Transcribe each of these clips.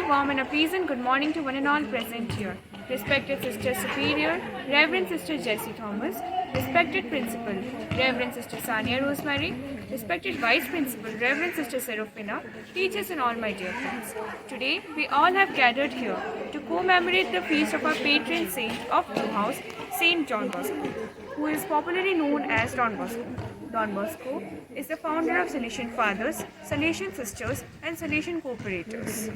warm and a pleasant good morning to one and all present here. Respected Sister Superior, Reverend Sister Jessie Thomas, respected Principal, Reverend Sister Sania Rosemary, respected Vice Principal, Reverend Sister Serafina, teachers and all my dear friends. Today, we all have gathered here to commemorate the feast of our patron saint of Blue House, Saint John Bosco, who is popularly known as Don Bosco. Don Bosco is the founder of Salesian Fathers, Salesian Sisters, and Salesian Cooperators.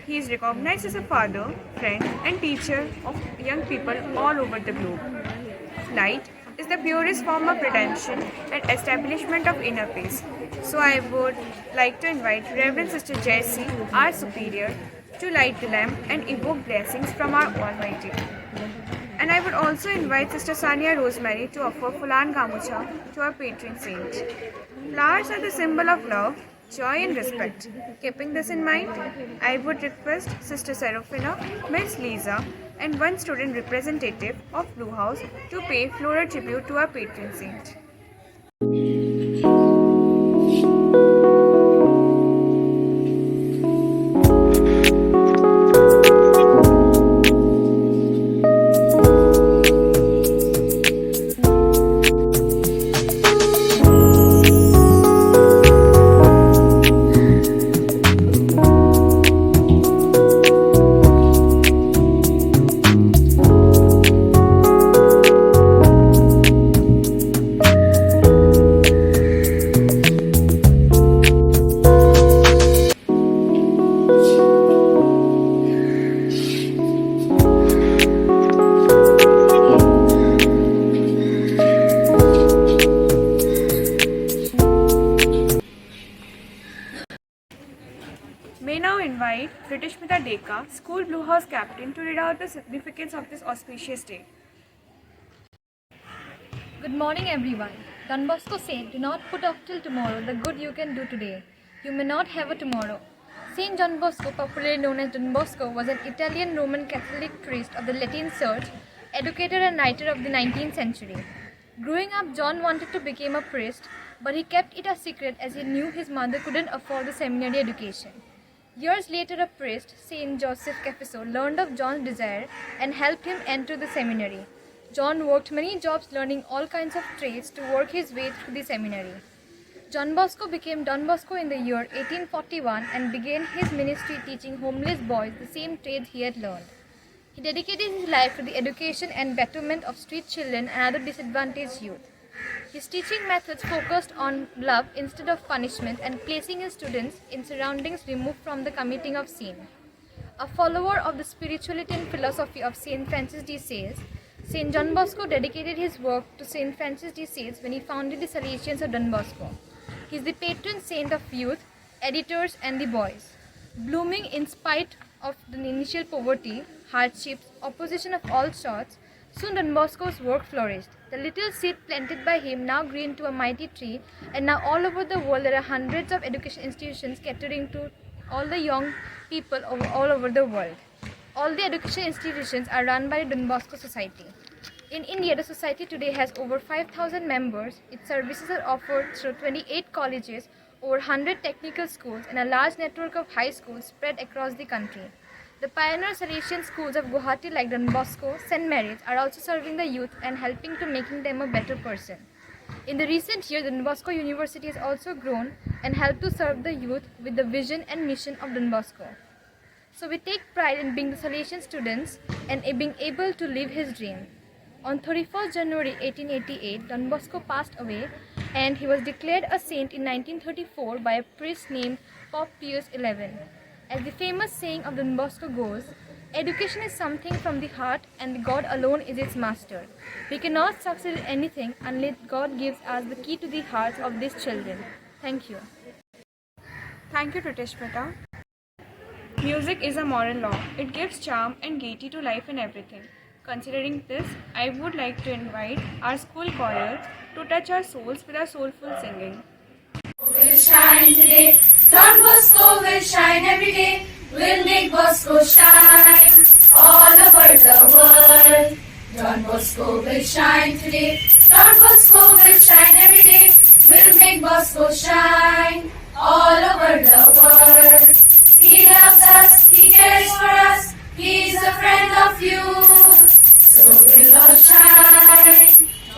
He is recognized as a father, friend, and teacher of young people all over the globe. Light is the purest form of redemption and establishment of inner peace. So I would like to invite Reverend Sister Jessie, our superior, to light the lamp and evoke blessings from our Almighty. And I would also invite Sister Sania Rosemary to offer Fulan Gamucha to our patron saint. Flowers are the symbol of love, joy and respect. Keeping this in mind, I would request Sister Serafina, Miss Lisa, and one student representative of Blue House to pay floral tribute to our patron saint. May now invite Pratishmita Deka, School Blue House Captain, to read out the significance of this auspicious day. Good morning, everyone. Don Bosco said, "Do not put off till tomorrow the good you can do today. You may not have a tomorrow." Saint John Bosco, popularly known as Don Bosco, was an Italian Roman Catholic priest of the Latin Church, educator and writer of the 19th century. Growing up, John wanted to become a priest, but he kept it a secret as he knew his mother couldn't afford the seminary education. Years later, a priest, Saint Joseph Cafiso, learned of John's desire and helped him enter the seminary. John worked many jobs, learning all kinds of trades to work his way through the seminary. John Bosco became Don Bosco in the year 1841 and began his ministry teaching homeless boys the same trades he had learned. He dedicated his life to the education and betterment of street children and other disadvantaged youth. His teaching methods focused on love instead of punishment and placing his students in surroundings removed from the committing of sin. A follower of the spirituality and philosophy of Saint Francis de Sales, Saint John Bosco dedicated his work to Saint Francis de Sales when he founded the Salesians of Don Bosco. He is the patron saint of youth, editors, and the boys. Blooming in spite of the initial poverty, hardships, opposition of all sorts, soon Don Bosco's work flourished. The little seed planted by him now grew into a mighty tree, and now all over the world there are hundreds of education institutions catering to all the young people all over the world. All the education institutions are run by the Don Bosco Society. In India, the society today has over 5,000 members. Its services are offered through 28 colleges, over 100 technical schools, and a large network of high schools spread across the country. The pioneer Salesian schools of Guwahati like Don Bosco, St. Mary's are also serving the youth and helping to making them a better person. In the recent years, Don Bosco University has also grown and helped to serve the youth with the vision and mission of Don Bosco. So we take pride in being the Salesian students and being able to live his dream. On 31st January 1888, Don Bosco passed away and he was declared a saint in 1934 by a priest named Pope Pius XI. As the famous saying of Don Bosco goes, education is something from the heart and God alone is its master. We cannot succeed in anything unless God gives us the key to the hearts of these children. Thank you. Thank you, Pratishmita. Music is a moral law. It gives charm and gaiety to life and everything. Considering this, I would like to invite our school chorus to touch our souls with our soulful singing. Will shine today, Don Bosco will shine every day. We'll make Bosco shine all over the world. Don Bosco will shine today, Don Bosco will shine every day. We'll make Bosco shine all over the world. He loves us, he cares for us. He is a friend of youth. So will all shine.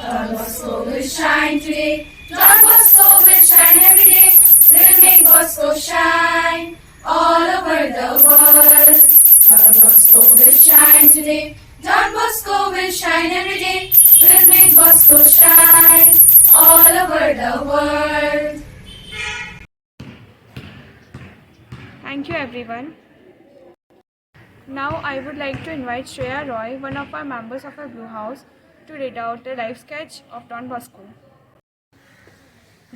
Don Bosco will shine today. Don Bosco will shine every day. We'll make Bosco shine all over the world. Don Bosco will shine today. Don Bosco will shine every day. We'll make Bosco shine all over the world. Thank you, everyone. Now I would like to invite Shreya Roy, one of our members of our Blue House, to read out the life sketch of Don Bosco.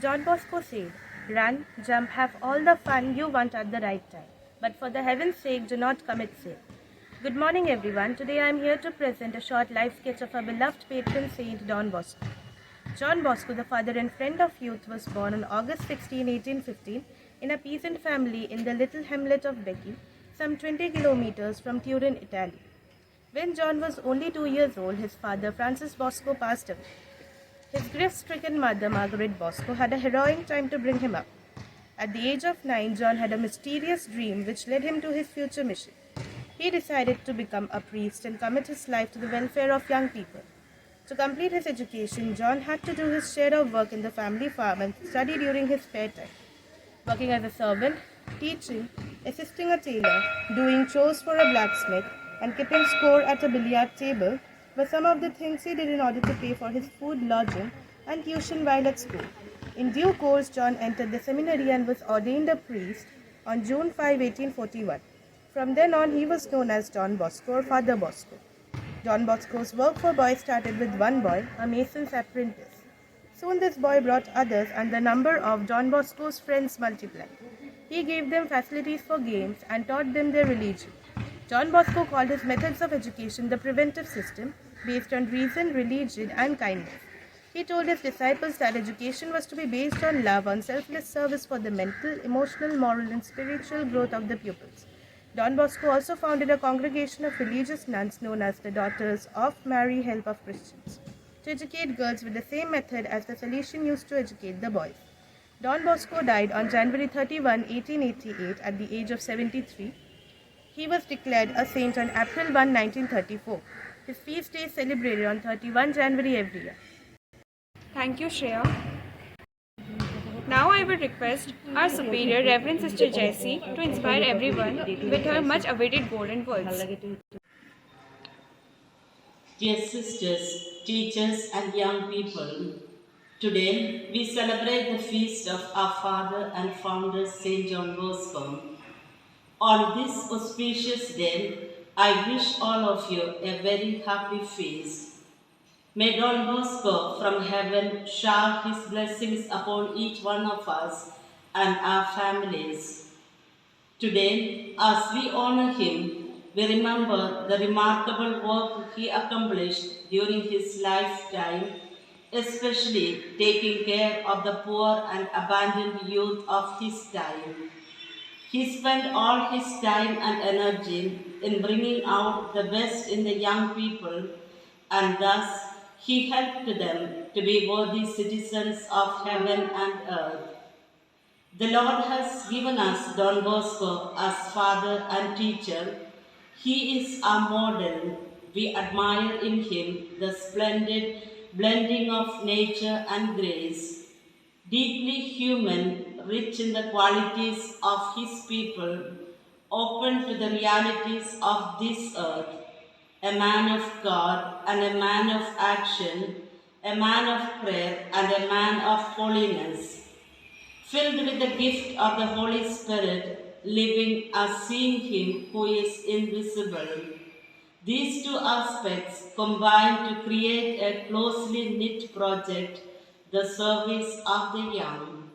Don Bosco said, "Run, jump, have all the fun you want at the right time. But for the heaven's sake, do not commit sin." Good morning, everyone. Today I am here to present a short life sketch of our beloved patron saint, Don Bosco. Don Bosco, the father and friend of youth, was born on August 16, 1815, in a peasant family in the little hamlet of Becchi, some 20 kilometers from Turin, Italy. When John was only 2 years old, his father, Francis Bosco, passed away. His grief-stricken mother, Margaret Bosco, had a harrowing time to bring him up. At the age of 9, John had a mysterious dream which led him to his future mission. He decided to become a priest and commit his life to the welfare of young people. To complete his education, John had to do his share of work in the family farm and study during his spare time. Working as a servant, teaching, assisting a tailor, doing chores for a blacksmith, and keeping score at a billiard table were some of the things he did in order to pay for his food, lodging, and tuition while at school. In due course, John entered the seminary and was ordained a priest on June 5, 1841. From then on, he was known as Don Bosco or Father Bosco. Don Bosco's work for boys started with one boy, a mason's apprentice. Soon this boy brought others, and the number of Don Bosco's friends multiplied. He gave them facilities for games and taught them their religion. Don Bosco called his methods of education the preventive system, based on reason, religion, and kindness. He told his disciples that education was to be based on love, on selfless service for the mental, emotional, moral, and spiritual growth of the pupils. Don Bosco also founded a congregation of religious nuns known as the Daughters of Mary, Help of Christians, to educate girls with the same method as the Salesian used to educate the boys. Don Bosco died on January 31, 1888 at the age of 73. He was declared a saint on April 1, 1934. His feast day is celebrated on 31 January every year. Thank you, Shreya. Now I would request our superior, Reverend Sister Jessie, to inspire everyone with her much awaited golden words. Dear sisters, teachers, and young people, today we celebrate the feast of our father and founder Saint John Bosco. On this auspicious day, I wish all of you a very happy feast. May Don Bosco from heaven shower his blessings upon each one of us and our families. Today, as we honor him, we remember the remarkable work he accomplished during his lifetime, especially taking care of the poor and abandoned youth of his time. He spent all his time and energy in bringing out the best in the young people, and thus he helped them to be worthy citizens of heaven and earth. The Lord has given us Don Bosco as father and teacher. He is our model. We admire in him the splendid blending of nature and grace. Deeply human, rich in the qualities of his people, open to the realities of this earth, a man of God and a man of action, a man of prayer and a man of holiness, filled with the gift of the Holy Spirit, living as seeing him who is invisible. These two aspects combine to create a closely knit project, the service of the young.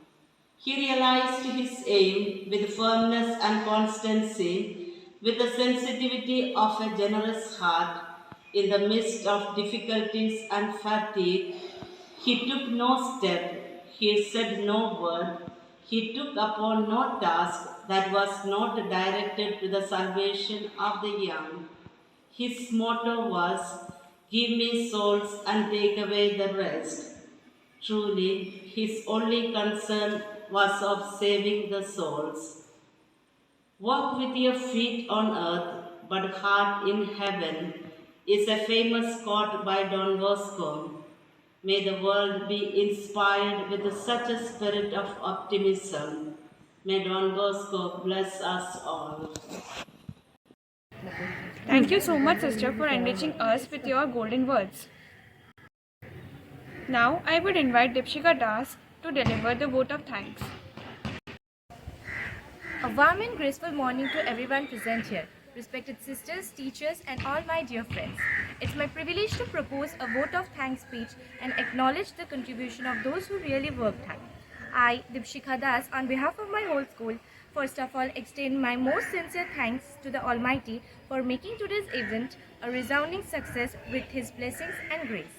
He realized his aim with firmness and constancy, with the sensitivity of a generous heart. In the midst of difficulties and fatigue, he took no step, he said no word, he took upon no task that was not directed to the salvation of the young. His motto was, "Give me souls and take away the rest." Truly, his only concern was of saving the souls. Walk with your feet on earth, but heart in heaven is a famous quote by Don Bosco. May the world be inspired with such a spirit of optimism. May Don Bosco bless us all. Thank you so much, sister, for enriching us with your golden words. Now, I would invite Dipshika Das to deliver the vote of thanks. A warm and graceful morning to everyone present here, respected sisters, teachers, and all my dear friends. It's my privilege to propose a vote of thanks speech and acknowledge the contribution of those who really worked hard. I, Dipshika Das, on behalf of my whole school, first of all extend my most sincere thanks to the Almighty for making today's event a resounding success with His blessings and grace.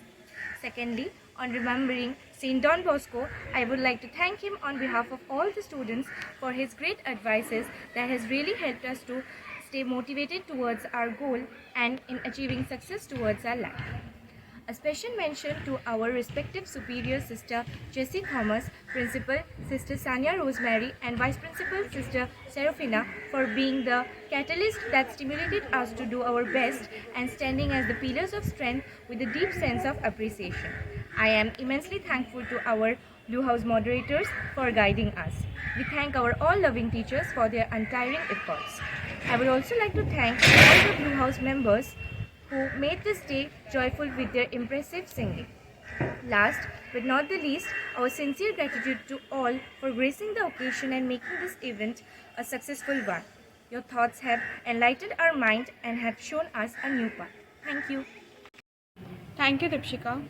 Secondly, on remembering Saint Don Bosco, I would like to thank him on behalf of all the students for his great advices that has really helped us to stay motivated towards our goal and in achieving success towards our life. A special mention to our respective superior Sister Jessie Thomas, Principal Sister Sanya Rosemary, and Vice Principal Sister Serafina for being the catalyst that stimulated us to do our best and standing as the pillars of strength with a deep sense of appreciation. I am immensely thankful to our Blue House moderators for guiding us. We thank our all loving teachers for their untiring efforts. I would also like to thank all the Blue House members who made this day joyful with their impressive singing. Last but not the least, our sincere gratitude to all for gracing the occasion and making this event a successful one. Your thoughts have enlightened our mind and have shown us a new path. Thank you. Thank you, Dipshika.